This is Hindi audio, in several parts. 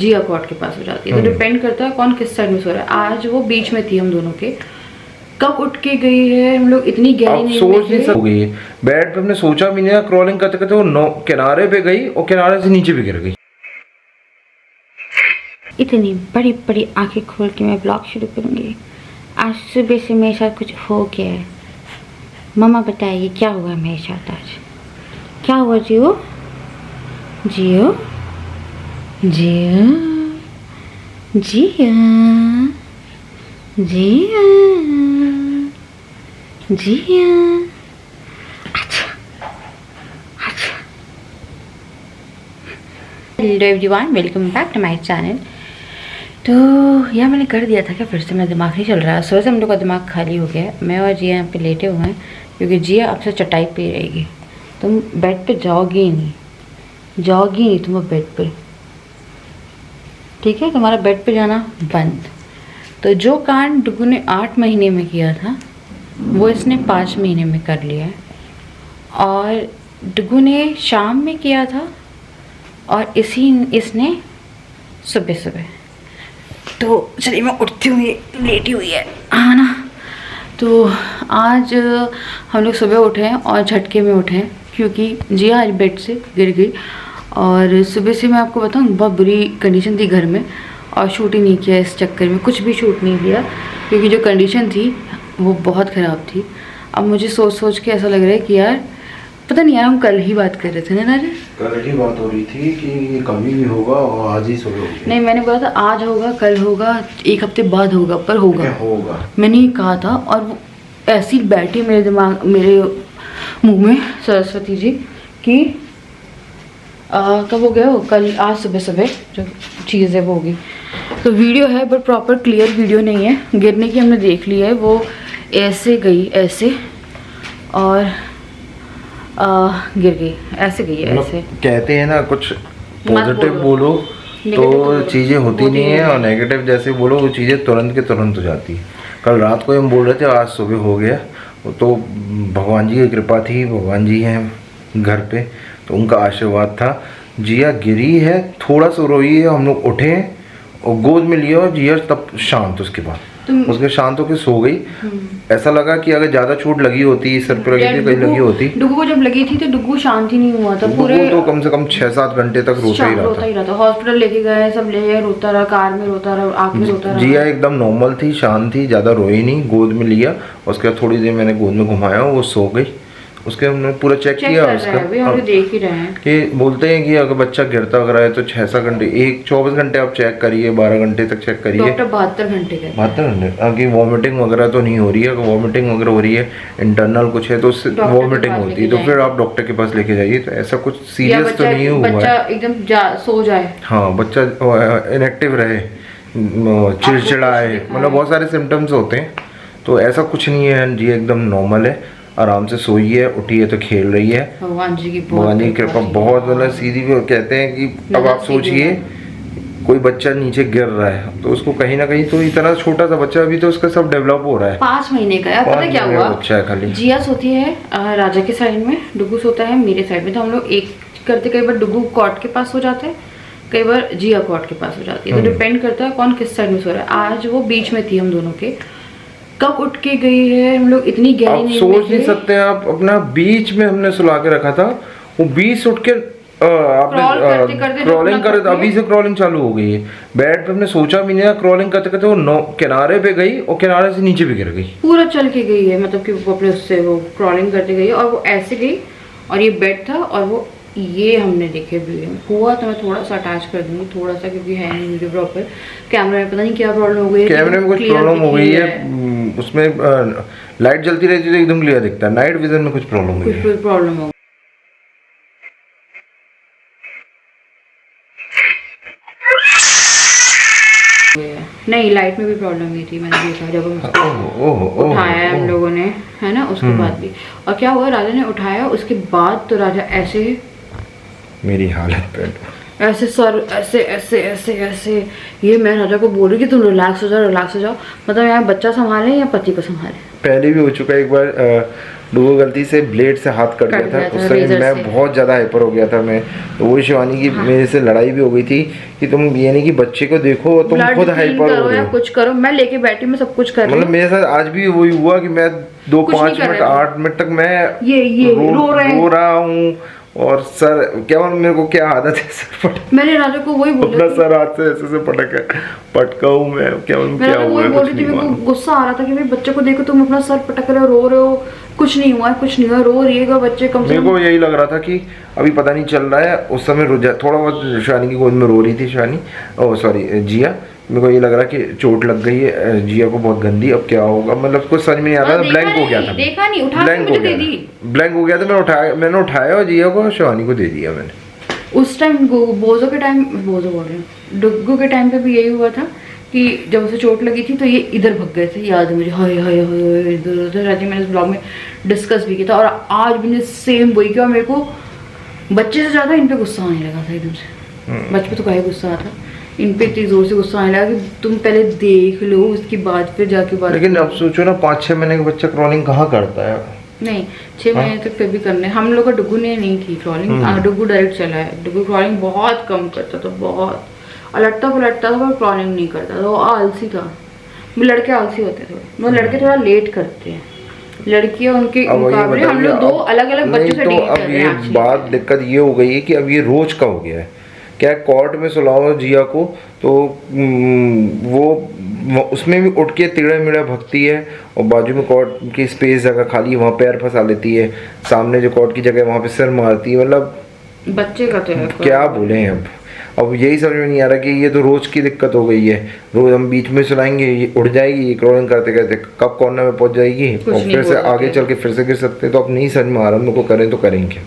जिया कॉट के पास हो जाती है। तो डिपेंड करता है कौन किस साइड में सो रहा है। आज वो बीच में थी हम दोनों के, कब उठ के गई है हम लोग इतनी गहरी नींद में थे। हो गई है बेड पे, हमने सोचा भी नहीं, क्रॉलिंग करते करते वो किनारे पे गई और किनारे से नीचे भी गिर गई। इतनी बड़ी बड़ी आंखें खोल के मैं ब्लॉग शुरू करूंगी। आज सुबह से मेरे साथ कुछ हो गया है। मम्मा बताइए क्या हुआ मेरे साथ आज, क्या हुआ जियो जियो जियो जिया जिया जिया। अच्छा अच्छा, hello everyone, welcome back to my channel. तो यह मैंने कर दिया था क्या फिर से, मेरा दिमाग नहीं चल रहा है। सुबह से हम लोग का दिमाग खाली हो गया है। मैं और जिया यहाँ पे लेटे हुए हैं क्योंकि जिया अब से चटाई पे रहेगी। तुम बेड पे जाओगी ही नहीं, जाओगी नहीं तुम बेड पे, ठीक है? तुम्हारा बेड पे जाना बंद। तो जो कांड डुगू ने 8 महीने में किया था वो इसने 5 महीने में कर लिया है। और डुगू ने शाम में किया था और इसने सुबह सुबह। तो चलिए मैं उठती हूँ, ये लेटी हुई है ना। तो आज हम लोग सुबह उठे हैं और झटके में उठे हैं क्योंकि जिया आज बेड से गिर गई। और सुबह से मैं आपको बताऊँ बहुत बुरी कंडीशन थी घर में, और शूट ही नहीं किया इस चक्कर में, कुछ भी शूट नहीं किया क्योंकि जो कंडीशन थी वो बहुत ख़राब थी। अब मुझे सोच सोच के ऐसा लग रहा है कि यार पता नहीं यार, हम कल ही बात कर रहे थे ना, कल ही बात हो रही थी कि ये कभी भी होगा और आज ही सुबह होगा। नहीं, मैंने बोला था आज होगा, कल होगा, 1 हफ्ते बाद होगा, पर होगा मैंने ही कहा था। और वो ऐसी बैठी मेरे दिमाग, मेरे मुंह में सरस्वती जी कि कब हो गया हो, कल, आज सुबह सुबह जो चीज़ है वो होगी। तो वीडियो है बट प्रॉपर क्लियर वीडियो नहीं है। गिरने की हमने देख ली है, वो ऐसे गई ऐसे और गिर गई, ऐसे गई है ऐसे। कहते हैं ना कुछ पॉजिटिव बोलो तो चीज़ें होती नहीं है, और नेगेटिव जैसे बोलो वो चीज़ें तुरंत के तुरंत हो जाती है। कल रात को हम बोल रहे थे आज सुबह हो गया, तो भगवान जी की कृपा थी, भगवान जी हैं घर पे तो उनका आशीर्वाद था। जिया गिरी है, थोड़ा सा रोई है, हम लोग उठे और गोद में लिया और जिया तब शांत, उसके बाद उसके शांत होकर सो गई। ऐसा लगा कि अगर ज्यादा चोट लगी होती, सर पे लगी थी, कहीं लगी होती। डुगू को जब लगी थी तो डुगू शांत ही नहीं हुआ था पूरे, तो कम से कम 6-7 घंटे तक रोता ही रहा था। हॉस्पिटल लेके गए, सब ले गए, रोता रहा, कार में रोता रहा, आँख में रोता रहा। जिया एकदम नॉर्मल थी, शांत थी, ज्यादा रोई नहीं। गोद में लिया, उसके बाद थोड़ी देर मैंने गोद में घुमाया, वो सो गई। उसके हमने पूरा चेक किया उसका, देख ही रहे हैं कि बोलते हैं कि अगर बच्चा गिरता वगैरह है तो 6-7 घंटे, 24 घंटे आप चेक करिए, 12 घंटे तक चेक करिए। डॉक्टर 72 घंटे का, 72 घंटे। आगे वॉमिटिंग वगैरह तो नहीं हो रही है, अगर वॉमिटिंग वगैरह हो रही है, इंटरनल कुछ है तो उससे वॉमिटिंग होती है, तो फिर आप डॉक्टर के पास लेके जाइए। तो ऐसा कुछ सीरियस तो नहीं हुआ है, बच्चा एकदम सो जाए, हाँ बच्चा इनएक्टिव रहे, चिड़चिड़ाए, मतलब बहुत सारे सिम्टम्स होते हैं। तो ऐसा कुछ नहीं है जी, एकदम नॉर्मल है, आराम से सोई है, उठी है तो खेल रही है। भगवान जी की कृपा बहुत, मतलब सीधी भी कहते हैं कि अब आप सोचिए कोई बच्चा नीचे गिर रहा है तो उसको कहीं ना कहीं, तो इतना छोटा सा बच्चा अभी तो उसका सब डेवलप हो रहा है, 5 महीने का है। पता क्या हुआ, बच्चा है खाली। जिया सोती है राजा के साइड में, डुगू सोता है मेरे साइड में। तो हम लोग एक करते, कई बार डुगू कॉट के पास हो जाता है, कई बार जिया कॉट के पास हो जाती है। तो डिपेंड करता है कौन किस साइड में सो रहा है। आज वो बीच में थी हम दोनों के, कब उठ के गई है हम लोग इतनी गहरी नींद में थे। सोच नहीं सकते आप, अपना बीच में हमने सुला के रखा था, वो 20 उठ के क्रॉलिंग करे, अभी से क्रॉलिंग चालू हो गई है। बेड पे हमने सोचा भी नहीं, क्रॉलिंग करते करते वो किनारे पे गई और किनारे से नीचे भी गिर गई, पूरा चल के गई है, मतलब कि वो अपने उससे वो क्रॉलिंग करते गई और वो ऐसे गई। और ये बेड था और वो ये हमने देखे वीडियो में हुआ, तो मैं थोड़ा सा अटैच कर दूंगी थोड़ा सा, क्योंकि है नहीं वीडियो प्रॉपर। कैमरे में पता नहीं क्या प्रॉब्लम हो गई है, कैमरे में कुछ प्रॉब्लम हो गई है, उसमें लाइट जलती रहती है तो एकदम क्लियर दिखता है, नाइट विजन में कुछ प्रॉब्लम हुई है, कुछ प्रॉब्लम हो। नहीं, लाइट में भी प्रॉब्लम हुई थी, मैंने देखा जब हम उठाया हम लोगों ने, है ना, उसके बाद भी। और क्या हुआ, राजा ने उठाया, उसके बाद तो राजा ऐसे, मेरी हालत पे ऐसे सर ऐसे ऐसे ऐसे ऐसे। ये मैं राजा को बोल रही कि तुम रिलैक्स हो जाओ, रिलैक्स हो जाओ। मतलब यहाँ बच्चा संभाले या पति को संभाले। पहले भी हो चुका है एक बार, डुगू गलती से ब्लेड से हाथ कट गया था। उस टाइम मैं बहुत ज़्यादा हाइपर हो गया था मैं, तो वही शिवानी की मेरे से लड़ाई भी हो गई थी कि तुम ये नहीं कि बच्चे को देखो, तुम खुद हाइपर हो रहे हो, कुछ करो। मैं लेके बैठी, मैं सब कुछ कर रही हूँ। मतलब मेरे साथ आज भी वही हुआ कि मैं 2-5 मिनट 8 मिनट तक मैं ये रो रहा हूँ। और सर क्या मेरे को क्या आदत है सर पटक, मैंने राजा को वही बोला, अपना सर हाथ से ऐसे पटका हूँ मैं, क्या हुआ, बोल रही थी। मेरे को गुस्सा आ रहा था कि भाई बच्चे को देखो, तुम अपना सर पटक रहे हो, रो रहे हो, कुछ नहीं हुआ, रो रहिएगा बच्चे कम से कम। मेरे को यही लग रहा था कि अभी पता नहीं चल रहा है। उस समय थोड़ा बहुत शिवानी की गोद में रो रही थी शिवानी, ओ सॉरी जिया। मेरे को ये लग रहा कि चोट लग गई है जिया को बहुत गंदी, अब क्या होगा, मतलब कुछ समझ में नहीं आ रहा था। ब्लैंक हो गया था, देखा नहीं, उठा के मुझे दे दी। ब्लैंक हो गया था, मैंने उठाया और जिया को शिवानी को दे दिया मैंने। उस टाइम बोझो के टाइम, बोझो बोल रहे हैं, डुग्गू के टाइम पे भी यही हुआ था कि जब उसे चोट लगी थी तो ये इधर भग गए थे, याद है मुझे, हाय हाय हाय इधर उधर रहती। मैंने इस ब्लॉग में डिस्कस भी किया था, और आज मैंने सेम वही किया। मेरे को बच्चे से ज़्यादा इन पे गुस्सा आने लगा था एकदम से। बच्चे पे तो काहे गुस्सा आता, इन पे इतनी जोर से गुस्सा आने लगा कि तुम पहले देख लो, उसके बाद फिर जाके बात। लेकिन अब सोचो ना, 5-6 महीने का बच्चा क्रॉलिंग कहाँ करता है? नहीं, 6 महीने तक फिर भी करने। हम लोग का डुग्गू ने नहीं की क्रॉलिंग, डुग्गू डायरेक्ट चला है। डुग्गू क्रॉलिंग बहुत कम करता था, बहुत अलटता पलटता था, पर क्रॉलिंग नहीं करता था। वो आलसी था। लड़के आलसी होते थे, वो लड़के थोड़ा लेट करते हैं, लड़कियां उनके मुकाबले। हम लोग 2 अलग अलग बच्चों से डील कर रहे हैं। अब ये बात दिक्कत ये हो गई है कि अब ये रोज का हो गया है। क्या कॉर्ट में सुलाओ जिया को तो वो उसमें भी उठ के टेढ़ा मेढ़ा भगती है, और बाजू में कॉर्ट की स्पेस जगह खाली है वहाँ पैर फंसा लेती है, सामने जो कॉर्ट की जगह वहाँ पे सिर मारती है। मतलब बच्चे का तो है, क्या बोले अब यही समझ में नहीं आ रहा कि ये तो रोज की दिक्कत हो गई है। रोज हम बीच में सुलाएंगे, ये उड़ जाएगी, ये क्रॉलिंग करते करते कब कॉर्नर में पहुंच जाएगी, और फिर से आगे चल के फिर से गिर सकते हैं। तो अब नहीं समझ में आ रहा हम लोग को करें तो करेंगे।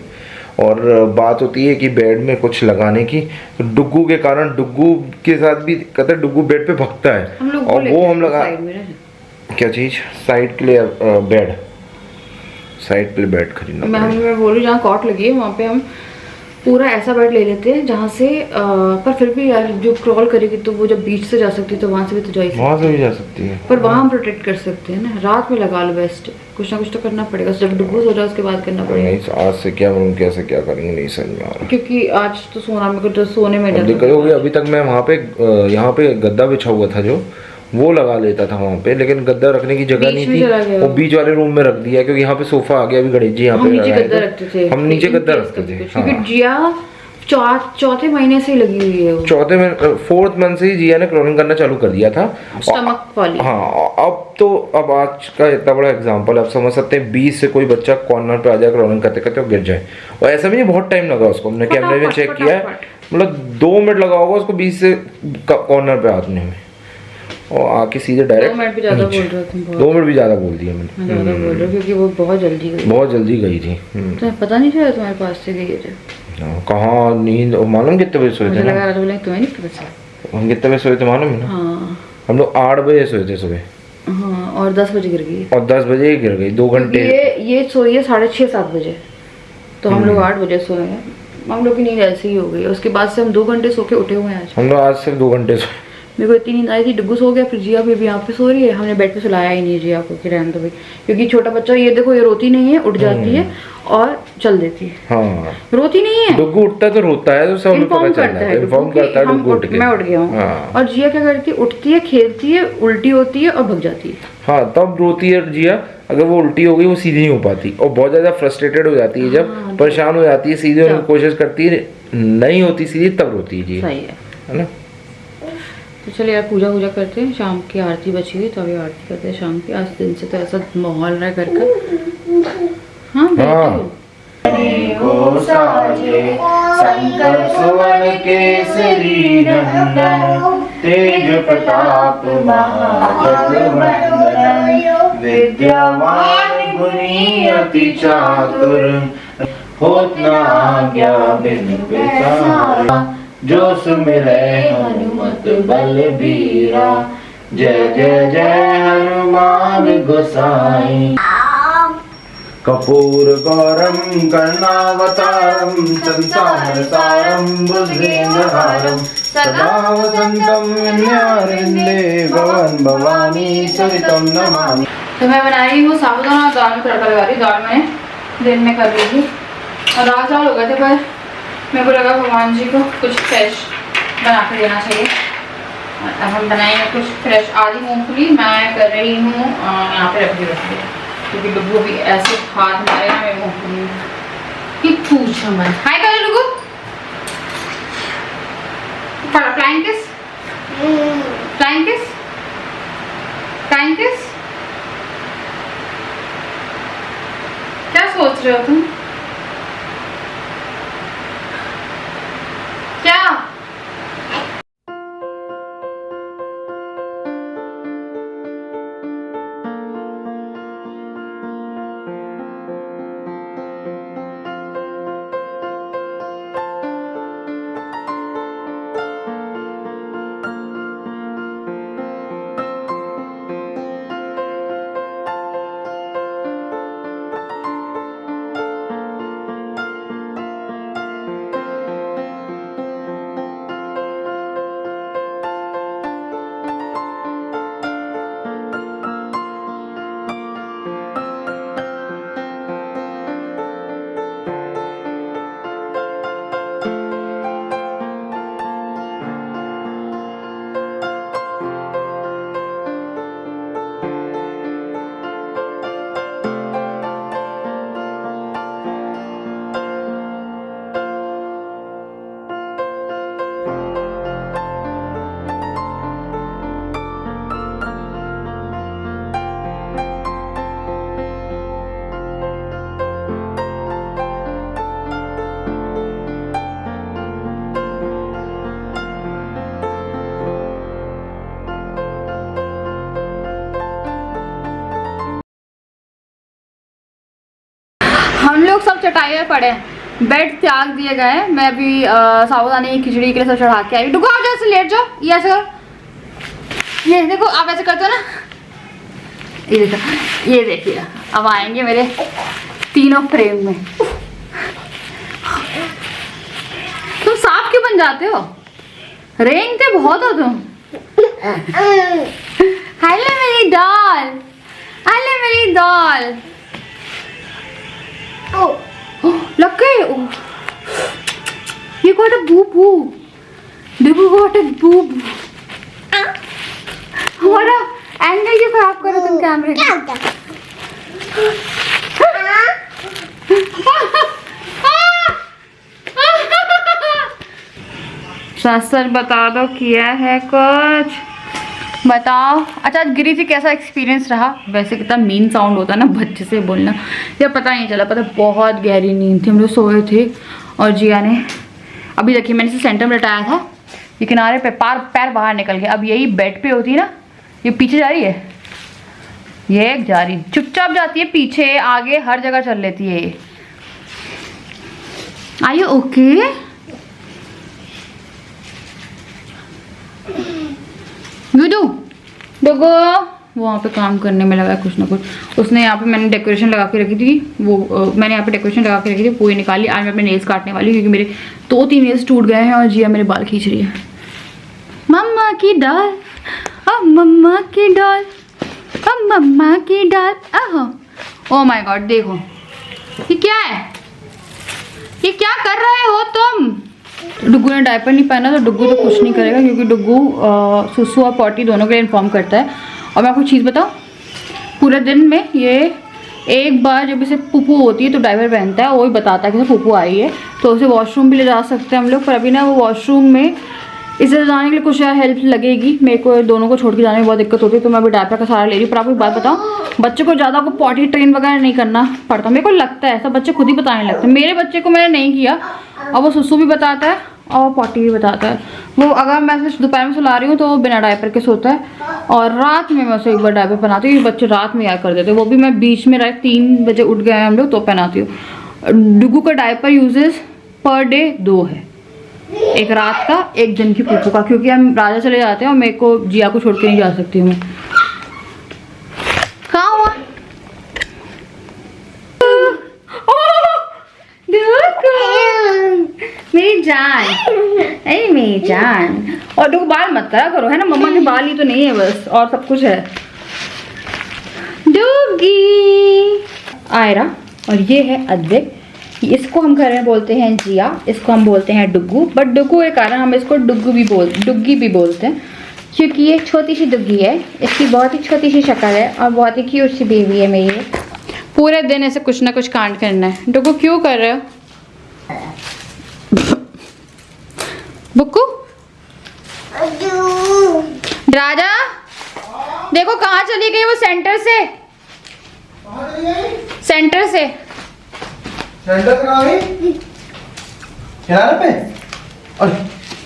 और बात होती है कि बेड में कुछ लगाने की, तो डुग्गू के कारण, डुग्गू के साथ भी कहते हैं डुग्गू बेड पे भगता है, और वो हम लगा क्या चीज साइड के लिए बेड, साइड के लिए बेड खरीदना। मैं बोलूँ जहाँ कॉट लगी है वहाँ पे हम पूरा ऐसा बेड ले लेते हैं जहाँ से पर फिर भी यार जो क्रॉल करेगी तो वो जब बीच से जा सकती है तो वहाँ से भी तो वहाँ से भी जा सकती है, पर वहाँ हम प्रोटेक्ट कर सकते हैं ना। रात में लगा लो बेस्ट, कुछ ना कुछ तो करना पड़ेगा। जब डुग्गू हो जाए उसके बाद करना पड़ेगा। नहीं आज से क्या करूँ, कैसे क्या करेंगे नहीं समझ में आ रहा, क्योंकि आज तो सोना मेरे को तो सोने में दिक्कत हो गई। अभी तक मैं वहाँ पे यहाँ पे गद्दा बिछा हुआ था जो वो लगा लेता था वहाँ पे, लेकिन गद्दा रखने की जगह नहीं थी, वो बीच वाले रूम में रख दिया क्योंकि यहाँ पे सोफा आ गया। अभी गणेश जी यहाँ पे गद्दा रखते थे, हम नीचे गद्दा रखते थे, क्योंकि जिया चौथे महीने से लगी हुई है। चौथे में 4th मंथ से ही जिया ने क्रॉलिंग करना चालू कर दिया था, स्टमक वाली। हाँ अब आज का इतना बड़ा एग्जांपल आप समझ सकते हैं। 20 से कोई बच्चा कॉर्नर पे आ जाए क्रॉलिंग करते करते और गिर जाए, और ऐसा भी नहीं बहुत टाइम लगा उसको, हमने कैमरे में चेक किया है, मतलब 2 मिनट लगा होगा उसको 20 से कॉर्नर पे आने में, और आके सीधे डायरेक्ट 2 मिनट भी ज्यादा बोल रहे हो, 2 मिनट भी ज्यादा बोल दिया मैंने, ज्यादा बोल रहे हो क्योंकि वो बहुत जल्दी गई थी। तुम्हें पता नहीं चला तुम्हारे पास से गई थे? कहाँ नींद, मालूम कितने बजे सोए थे? लगा रहा था तुम्हें नहीं पता चला हम कितने बजे सोए थे मालूम है ना? हाँ हम लोग 8 बजे सोए थे सुबह। हाँ, और 10 बजे गिर गई, और 10 बजे ही गिर गई, 2 घंटे। ये सोई है 6:30-7 बजे, तो हम लोग 8 बजे सोए हैं। हम लोग की नींद ऐसी ही हो गई, उसके बाद से हम 2 घंटे सो के उठे हुए हैं आज। हम लोग आज सिर्फ 2 घंटे सोए। मेरे को इतनी नींद आई थी, डुग्गू सो गया, फिर जिया भी यहाँ पे सो रही है। हमने बेड पे सुलाया ही नहीं जिया को कि रहने दो भाई, क्योंकि छोटा बच्चा ये देखो ये रोती नहीं है, उठ जाती है और चल देती है। हाँ रोती नहीं है, डुग्गू उठता तो रोता है, तो सब पता चलता है, इन्फॉर्म करता है डुग्गू उठ के मैं उठ गया हूँ। हाँ। और जिया क्या करती है, उठती है, खेलती है, उल्टी होती है और भग जाती है। हाँ तब रोती है जिया, अगर वो उल्टी हो गई वो सीधी नहीं हो पाती, और बहुत ज्यादा फ्रस्ट्रेटेड हो जाती है, जब परेशान हो जाती है, सीधे होने की कोशिश करती है, नहीं होती सीधी, तब रोती है जी। सही है ना। तो चलिए यार पूजा करते हैं, शाम की आरती बची हुई तो अभी आरती करते हैं शाम की। आज दिन से तो ऐसा माहौल रहा है घर का। हाँ को साजे शंकर सुवन केसरी नंदन, तेज प्रताप महाजगवंदन, विद्यावान गुणी अति चातुर, होत न आज्ञा बिनु पैसारा, जो सुमिरै हनुमत बलबीरा, जय जय जय हनुमान गोसाई। कपूर गौरम कर्णावतारम, संसार सारम बुद्धिहारम, सदा वसंतम विद्यारिंदे, भवन भवानी सहितं नमामि। तो मैं बना रही हूँ साबुदाना और दाल में तड़का लगा रही हूँ। दाल मैंने दिन में कर ली थी और दाल चावल हो गए थे, पर मेरे को लगा भगवान जी को कुछ फ्रेश बना के देना चाहिए। अब हम बनाएंगे कुछ फ्रेश। आधी मूंगफली मैं कर रही हूँ यहाँ पे रख दी, क्योंकि डुगू भी ऐसे हाथ मारेगा मेरे मूंगफली कि पूछो मत। हाय करो डुगू, flying kiss, flying kiss, flying kiss. क्या सोच रहे हो तुम? क्या? हम लोग सब चटाई में पड़े हैं, बेड त्याग दिए गए हैं। मैं अभी साबुदाने की खिचड़ी के लिए सब चढ़ा के आई। डुगो आप जैसे लेट जाओ, ये ऐसे करो, ये देखो आप ऐसे करते हो ना, ये देखो, ये देखिए अब आएंगे मेरे तीनों फ्रेम में। तुम सांप क्यों बन जाते हो? रेंगते बहुत हो तुम। हेलो मेरी डॉल, हेलो मेरी डॉल। लगे you got a boo boo, Dugu got a boo boo। हमारा एंगल क्यों खराब करो तुम कैमरे का? सच बता दो, किया है कुछ बताओ। अच्छा गिरी जी कैसा एक्सपीरियंस रहा? वैसे कितना मीन साउंड होता है ना बच्चे से बोलना, या पता नहीं चला। पता बहुत गहरी नींद थी, हम लोग सोए थे। और जिया ने अभी देखिए, मैंने इसे सेंटर में लटाया था, ये किनारे पे पैर बाहर निकल गया। अब यही बेड पे होती है ना, ये पीछे जा रही है, ये जा रही चुपचाप जाती है, पीछे आगे हर जगह चल लेती है ये। Are you okay? डुगो वहाँ पे काम करने में लगा है कुछ ना कुछ। उसने यहाँ पे मैंने डेकोरेशन लगा के रखी थी, वो मैंने यहाँ पे डेकोरेशन लगा के रखी थी, वो ही निकाली। आज मैं अपने नेल्स काटने वाली हूँ, क्योंकि मेरे 2-3 नेल्स टूट गए हैं और जिया मेरे बाल खींच रही है। मम्मा की डॉल, ओ मम्मा की डॉल, ओ मम्मा की डॉल। आहो ओ माय गॉड, देखो ये क्या है, ये क्या कर रहे हो तुम? डुग्गू ने डायपर नहीं पहना, तो डुग्गू तो कुछ नहीं करेगा, क्योंकि डुग्गू सुसु और पॉटी दोनों के लिए इन्फॉर्म करता है। और मैं आपको चीज़ बताऊँ, पूरे दिन में ये एक बार जब इसे पुप्पू होती है तो डायपर पहनता है, वो ही बताता है कि पुप्पू आई है, तो उसे वॉशरूम भी ले जा सकते हैं हम लोग। पर अभी ना वो वॉशरूम में इसे जाने के लिए कुछ हेल्प लगेगी, मेरे को दोनों को छोड़ के जाने में बहुत दिक्कत होती है, तो मैं अभी डायपर का सहारा ले रही हूँ। पर आपको एक बात बताऊँ, बच्चे को ज़्यादा को पॉटी ट्रेन वगैरह नहीं करना पड़ता, मेरे को लगता है सब बच्चे खुद ही बताने लगते हैं। मेरे बच्चे को मैंने नहीं किया, और वो सुसु भी बताता है और पॉटी भी बताता है। वो अगर मैं दोपहर में सुला रही हूँ तो वो बिना डायपर के सोता है, और रात में मैं उसे एक बार डायपर पहनाती हूँ। बच्चे रात में याद कर देते हैं, वो भी मैं बीच में रात 3 बजे उठ गए हैं हम लोग तो पहनाती हूँ। डुगू का डायपर यूजेस पर डे 2 है, एक रात का, एक दिन की पुप्पू का, क्योंकि हम राजा चले जाते हैं और मेरे को जिया को छोड़ के नहीं जा सकती हूँ मैं। कहाँ हुआ मेरी जान, अरे मेरी जान। और डुगू बाल मत करा करो, है ना, मम्मा के बाल ही तो नहीं है बस, और सब कुछ है। डुगू डुग्गी आयरा और ये है अद्विक। इसको हम घर में बोलते हैं जिया, इसको हम बोलते हैं डुग्गू, बट डुग्गू के कारण हम इसको डुग्गी भी बोलते हैं क्योंकि ये छोटी सी डुग्गी है। इसकी बहुत ही छोटी सी शक्ल है और बहुत ही क्यूट सी बेबी है मेरी। पूरे दिन ऐसे कुछ ना कुछ कांड करना है। डुग्गू क्यों कर रहे हो? बुक्कू राजा देखो कहाँ चली गई वो, सेंटर से सेंटर कहाँ गई? किनारे पे? और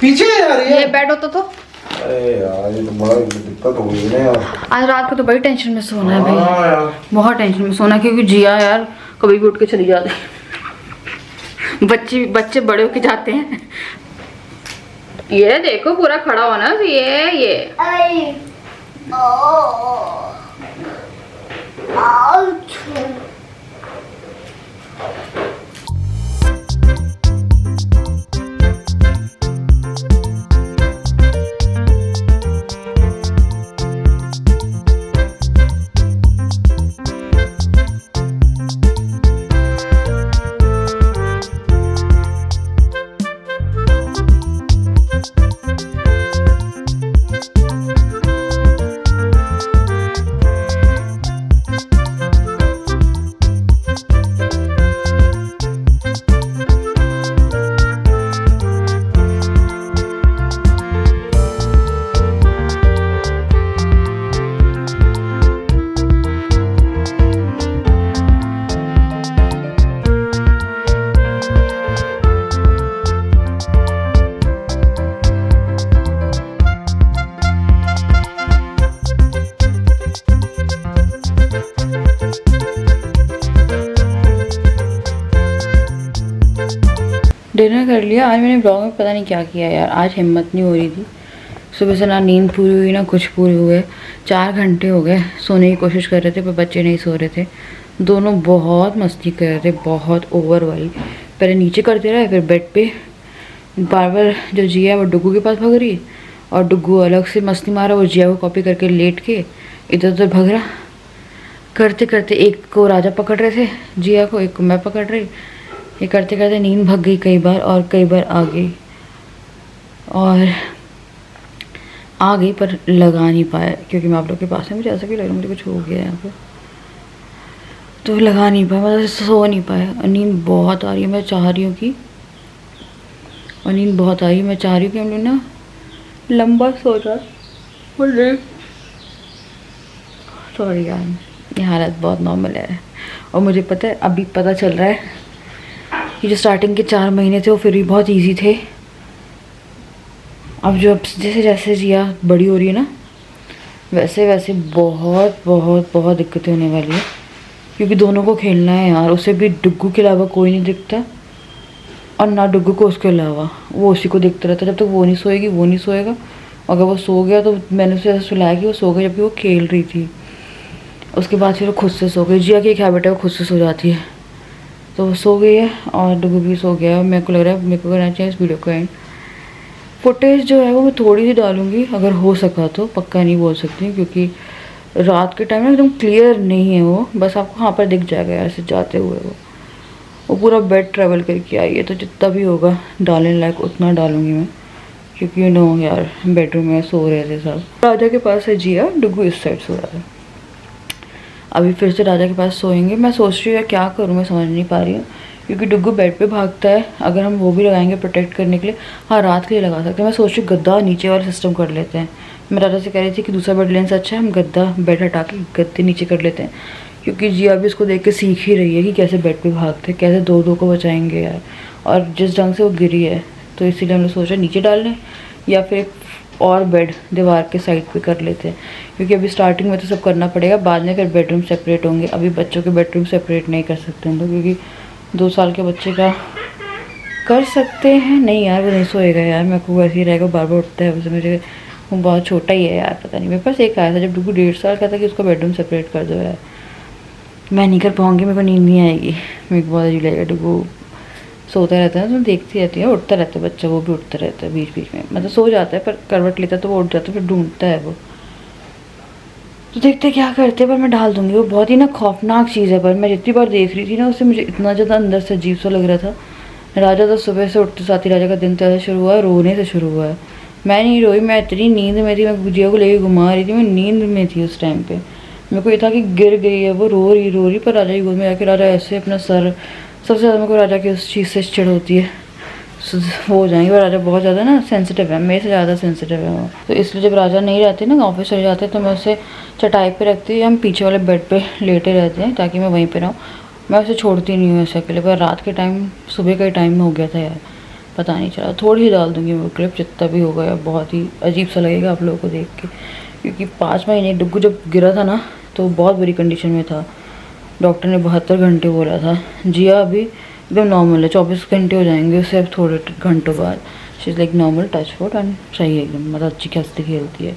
पीछे आ रही है। ये बेड होता तो अरे यार ये तो बड़ा दिक्कत हो गई ना यार। आज रात को तो बड़ी टेंशन में सोना है भाई, हाँ यार। बहुत टेंशन में सोना, क्योंकि जिया यार कभी भी उठ के चली जाती है। बच्चे बड़े होके जाते हैं। ये देखो पूरा खड़ा होना, ये डिनर कर लिया। आज मैंने ब्लॉग में पता नहीं क्या किया यार, आज हिम्मत नहीं हो रही थी। सुबह से ना नींद पूरी हुई ना कुछ पूरी हुए। 4 घंटे हो गए सोने की कोशिश कर रहे थे पर बच्चे नहीं सो रहे थे। दोनों बहुत मस्ती कर रहे थे, बहुत ओवर वाली। पहले नीचे करते रहे, फिर बेड पे बार बार जो जिया है वो डुग्गू के पास भाग रही और डुग्गू अलग से मस्ती मारा, वो जिया को कॉपी करके लेट के इधर उधर भाग रहा। करते करते एक को राजा पकड़ रहे थे जिया को, एक को मैं पकड़ रही। ये करते करते नींद भग गई कई बार और कई बार आ गई पर लगा नहीं पाया, क्योंकि मैं आप लोग के पास है, मुझे ऐसा भी लग रहा है मुझे कुछ हो गया यहाँ पे, तो लगा नहीं पाया, मतलब सो नहीं पाया। और नींद बहुत आ रही है, मैं चाह रही हूँ कि हम लोग ना लंबा सो जाए। सॉरी यार, ये हालत बहुत नॉर्मल है। और मुझे पता है, अभी पता चल रहा है कि जो स्टार्टिंग के 4 महीने थे वो फिर भी बहुत इजी थे। अब जैसे जैसे जिया बड़ी हो रही है ना, वैसे वैसे बहुत बहुत बहुत दिक्कतें होने वाली है, क्योंकि दोनों को खेलना है यार। उसे भी डुग्गू के अलावा कोई नहीं दिखता और ना डुग्गू को उसके अलावा, वो उसी को दिखता रहता है। जब तक वो नहीं सोएगी वो नहीं सोएगा। अगर वो सो गया तो मैंने उसे ऐसा सुलाया कि वो सो गई जबकि वो खेल रही थी। उसके बाद फिर वो खुद से सो गई। जिया की एक हैबिट है, वो खुद से सो जाती है, तो वो सो गई है और डुग्गू भी सो गया है। मेरे को लग रहा है मेरे को करना चाहिए इस वीडियो को एंड। फुटेज जो है वो मैं थोड़ी सी डालूँगी अगर हो सका तो, पक्का नहीं बोल सकती क्योंकि रात के टाइम ना एकदम क्लियर नहीं है वो, बस आपको वहाँ पर दिख जाएगा ऐसे जाते हुए। वो पूरा बेड ट्रैवल करके आई है, तो जितना भी होगा डालने लायक उतना डालूँगी मैं, क्योंकि यू नो यार बेडरूम में सो रहे थे सब। राजा के पास है जिया, डुग्गू इस साइड सो रहा है। अभी फिर से राजा के पास सोएंगे। मैं सोच रही हूँ क्या करूँ, मैं समझ नहीं पा रही हूँ, क्योंकि डुग्गू बेड पे भागता है। अगर हम वो भी लगाएंगे प्रोटेक्ट करने के लिए, हाँ रात के लिए लगा सकते हैं। मैं सोच रही हूँ गद्दा नीचे वाला सिस्टम कर लेते हैं। मैं राजा से कह रही थी कि दूसरा बेड लेने से अच्छा है हम गद्दा बेड हटा के गद्दे नीचे कर लेते हैं, क्योंकि जिया भी उसको देख के सीख ही रही है कि कैसे बेड पे भागते, कैसे दो को बचाएंगे यार। और जिस ढंग से वो गिरी है तो इसीलिए हम लोग सोच रहे नीचे डाल लें या फिर एक और बेड दीवार के साइड पे कर लेते हैं, क्योंकि अभी स्टार्टिंग में तो सब करना पड़ेगा, बाद में फिर बेडरूम सेपरेट होंगे। अभी बच्चों के बेडरूम सेपरेट नहीं कर सकते हम लोग, क्योंकि 2 साल के बच्चे का कर सकते हैं। नहीं यार वो नहीं सोएगा यार, मेरे को वैसे ही रहेगा, बार बार उठता है वैसे। मुझे वो बहुत छोटा ही है यार, पता नहीं। मेरे पास एक आया था जब डुग्गू 1.5 साल का था कि उसका बेडरूम सेपरेट कर दो यार। मैं नहीं कर पाऊँगी, मेरे को नींद नहीं आएगी, मेरे को बहुत अजीब लगेगा। डुग्गू सोता रहता है तो देखती रहती है, उठता रहता है बच्चा, वो भी उठता रहता है बीच बीच में, मतलब सो जाता है पर करवट लेता है तो वो उठ जाता है, फिर ढूंढता है वो। तो देखते क्या करते हैं, पर मैं डाल दूंगी। वो बहुत ही ना खौफनाक चीज़ है, पर मैं जितनी बार देख रही थी ना उससे मुझे इतना ज़्यादा अंदर से अजीब सा लग रहा था। राजा तो सुबह से उठते साथ ही राजा का दिन तो ऐसा शुरू हुआ, रोने से शुरू हुआ है। मैं नहीं रोई, मैं इतनी नींद में थी, मैं गुजिया को लेके घुमा रही थी, मैं नींद में थी उस टाइम पे। मेरे को ये था कि गिर गई है, वो रो रही, पर राजा की गोद में आके राजा ऐसे अपना सर, सबसे ज़्यादा मेरे को राजा की उस चीज़ से चिढ़ होती है, हो जाएंगे। पर राजा बहुत ज़्यादा ना सेंसिटिव है, मेरे से ज़्यादा सेंसिटिव है वो। तो इसलिए जब राजा नहीं रहते ना, ऑफिस चले जाते, तो मैं उसे चटाई पे रखती हूँ, हम पीछे वाले बेड पे लेटे रहते हैं ताकि मैं वहीं पे रहूँ। मैं उसे छोड़ती नहीं हूँ ऐसे अकेले। पर रात के टाइम, सुबह का टाइम हो गया था यार, पता नहीं चला। थोड़ी ही डाल दूँगी वो क्लिप, जितना भी होगा यार। बहुत ही अजीब सा लगेगा आप लोगों को देख के, क्योंकि 5 महीने डुग्गू जब गिरा था ना तो बहुत बुरी कंडीशन में था। डॉक्टर ने 72 घंटे बोला था। जिया अभी एकदम नॉर्मल है, 24 घंटे हो जाएंगे उससे अब थोड़े घंटों बाद। She is like normal, touch wood, and सही है एकदम, मतलब अच्छी खासी खेलती है।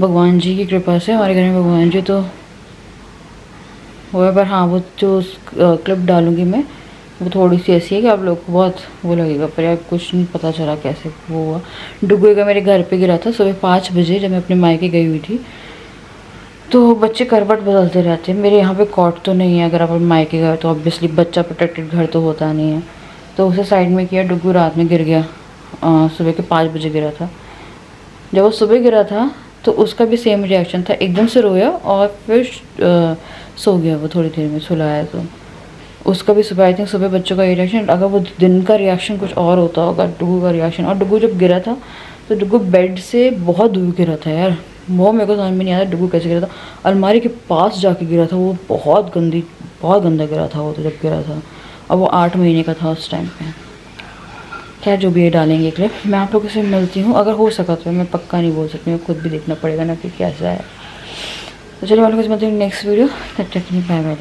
भगवान जी की कृपा से हमारे घर में भगवान जी तो वो है। पर हाँ, वो जो क्लिप डालूंगी मैं, वो थोड़ी सी ऐसी है कि आप लोग को बहुत वो लगेगा, पर यार कुछ नहीं पता चला कैसे वो हुआ। डुग्गू का मेरे घर पे गिरा था सुबह 5 बजे, जब मैं अपने मायके गई हुई थी। तो बच्चे करवट बदलते रहते हैं। मेरे यहाँ पे कॉट तो नहीं है, अगर आप मायके गए तो ऑब्वियसली बच्चा प्रोटेक्टेड घर तो होता नहीं है। तो उसे साइड में किया, डुग्गू रात में गिर गया। सुबह के 5 बजे गिरा था। जब वो सुबह गिरा था तो उसका भी सेम रिएक्शन था, एकदम से रोया और फिर सो गया वो थोड़ी देर में, सुलाया तो उसका भी सुबह, आई थिंक सुबह बच्चों का रिएक्शन। अगर वो दिन का रिएक्शन कुछ और होता होगा डुग्गू का रिएक्शन। और डुग्गू जब गिरा था तो डुग्गू बेड से बहुत दूर गिरा था यार, वो मेरे को समझ में नहीं आया डुग्गू कैसे गिरा था। अलमारी के पास जाके गिरा था वो, बहुत गंदा गिरा था वो तो जब गिरा था। और वो 8 महीने का था उस टाइम पे। खैर जो भी है डालेंगे क्लिप, मैं आप लोगों से मिलती हूँ। अगर हो सका तो, मैं पक्का नहीं बोल सकती, मैं खुद भी देखना पड़ेगा ना कि कैसा है। तो चलिए आप लोगों से मिलती हूँ नेक्स्ट वीडियो, तब तक नहीं, बाय बाय।